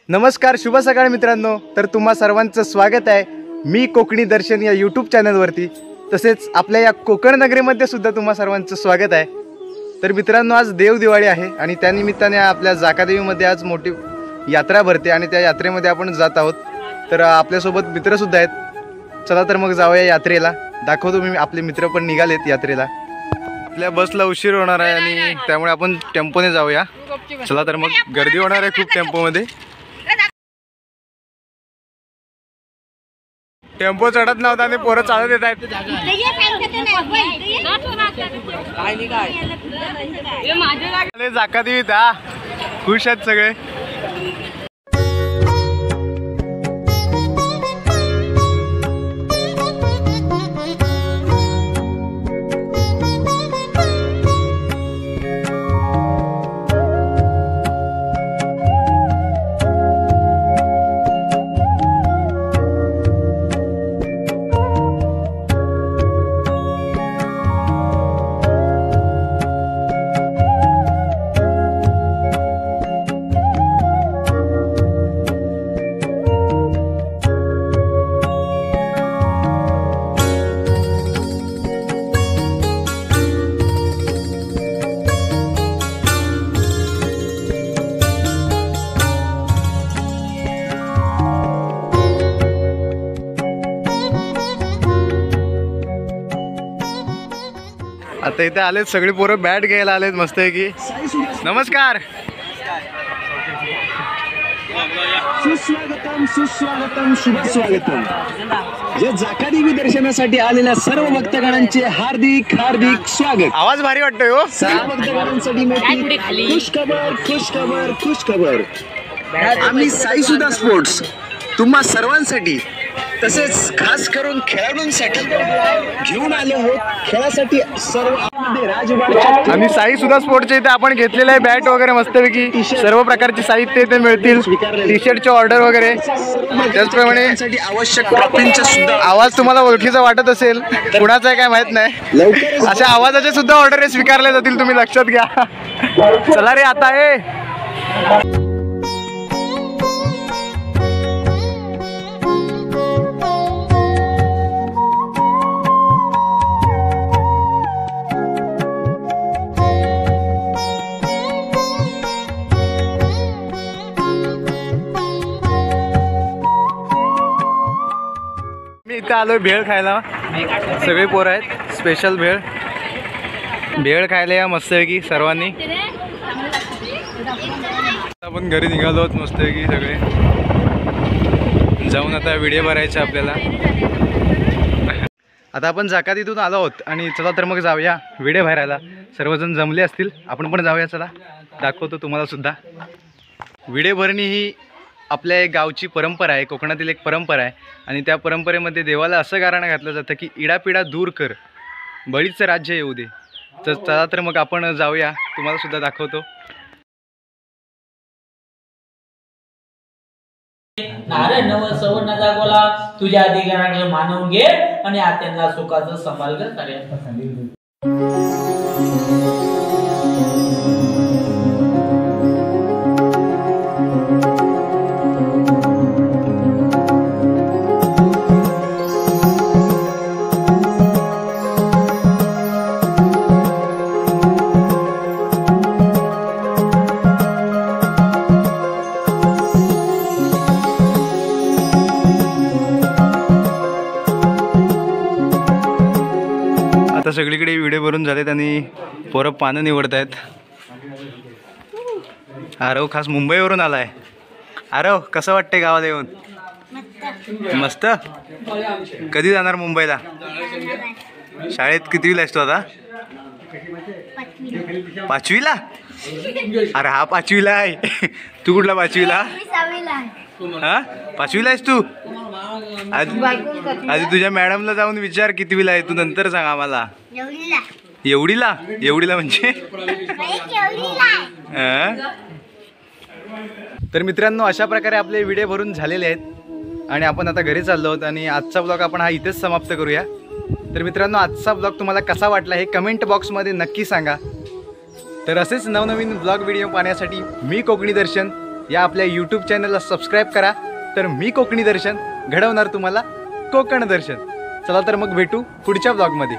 नमस्कार, शुभ सकाळ मित्रांनो। तर तुम्हा सर्वांचं स्वागत आहे मी कोकणी दर्शन या यूट्यूब चॅनलवरती। तसेच आपल्या या कोकण नगरीमध्ये सुद्धा तुम्हा सर्वांचं स्वागत आहे। तर मित्रांनो, आज देव दिवाळी आहे आणि त्यानिमित्ताने आपल्या जाकादेवीमध्ये आज मोठी यात्रा भरते आणि त्या यात्रेमध्ये आपण जात आहोत। तर आपल्यासोबत मित्रसुद्धा आहेत। चला तर मग जाऊया यात्रेला। दाखवतो मी, आपले मित्र पण निघालेत यात्रेला। आपल्या बसला उशीर होणार आहे आणि त्यामुळे आपण टेम्पोने जाऊया। चला तर मग, गर्दी होणार आहे खूप टेम्पोमध्ये। टेम्पो चढत नव्हता आणि पोरं चालत येत आहेत। जाकादेवीत खुश आहेत सगळे। आता इथे आलेत सगळी पोरं, बॅट घ्यायला आलेत मस्त आहे की। नमस्कार, सुस्वागतम सुस्वागतम शुभ स्वागतम। या जाकादेवी दर्शनासाठी आलेल्या सर्व भक्तगणांचे हार्दिक हार्दिक स्वागत। आवाज भारी वाटतोय हो। सर्व भक्तगणांसाठी मोठी खुश खबर खुश खबर खुश खबर। आम्ही साई सुधा स्पोर्ट्स तुम्हा सर्वांसाठी, तसेच खास करून खेळाडूंसाठी घेऊन आले आहोत खेळासाठी सर्व राजवाडा। आम्ही साई सुधा स्पोर्टच्या इथे आपण घेतलेलं आहे बॅट वगैरे मस्तपैकी सर्व प्रकारचे साहित्य इथे मिळतील। टी शर्टचे ऑर्डर वगैरे, त्याचप्रमाणे आवश्यक ट्रॉफींचा सुद्धा आवाज तुम्हाला ओळखीचा वाटत असेल, कुणाचा आहे काय माहित नाही। अशा आवाजाचे सुद्धा ऑर्डर स्वीकारले जातील, तुम्ही लक्षात घ्या। चला रे आता आहे। मी इथे आलोय भेळ खायला। सगळे पोरं आहेत, स्पेशल भेळ खायला या मस्तपैकी सर्वांनी। आपण घरी निघालो आहोत मस्तपैकी सगळे, जाऊन आता व्हिडिओ भरायचा आपल्याला। आता आपण जाकातीतून आलो आहोत आणि चला तर मग जाऊया व्हिडिओ भरायला। सर्वजण जमले असतील, आपण पण जाऊया। चला दाखवतो तुम्हाला सुद्धा। व्हिडिओ भरणी ही आपल्या एक गावची परंपरा आहे, कोकणातील एक परंपरा आहे आणि त्या परंपरेमध्ये देवाला असं गाणं घातलं जातं की इडापिडा दूर कर, बळीचं राज्य येऊ दे। तर चला तर मग आपण जाऊया, तुम्हाला सुद्धा दाखवतो। नारळ नव सवर्ण जागोला तुझ्या अधिकाराने मानवून घे आणि आत्यांना सुखाचं संभाल कर। आता सगळीकडे व्हिडिओ भरून झालेत आणि पोरं पानं निवडत आहेत। आरव खास मुंबईवरून आलाय। आरव, कसं वाटतंय गावाला येऊन? मस्त। कधी जाणार मुंबईला? शाळेत कितवीला आहेस तू आता? 5वीला? अरे हा 5वीला आहे। तू कुठला 5वीला? हा 5वीला आहेस तू? आधी तुझ्या मॅडमला जाऊन विचार कितवीला आहे तू, नंतर सांग आम्हाला। एवढीला? एवढीला म्हणजे? तर मित्रांनो, अशा प्रकारे आपले व्हिडिओ भरून झालेले आहेत आणि आपण आता घरी चाललो आहोत आणि आजचा ब्लॉग आपण हा इथेच समाप्त करूया। तर मित्रांनो, आजचा ब्लॉग तुम्हाला कसा वाटला हे कमेंट बॉक्समध्ये नक्की सांगा। तर असेच नवनवीन ब्लॉग व्हिडिओ पाहण्यासाठी मी कोकणी दर्शन या आपल्या यूट्यूब चॅनलला सबस्क्राईब करा. तर मी कोकणी दर्शन घडवणार तुम्हाला कोकण दर्शन. चला तर मग भेटू पुढच्या ब्लॉगमध्ये.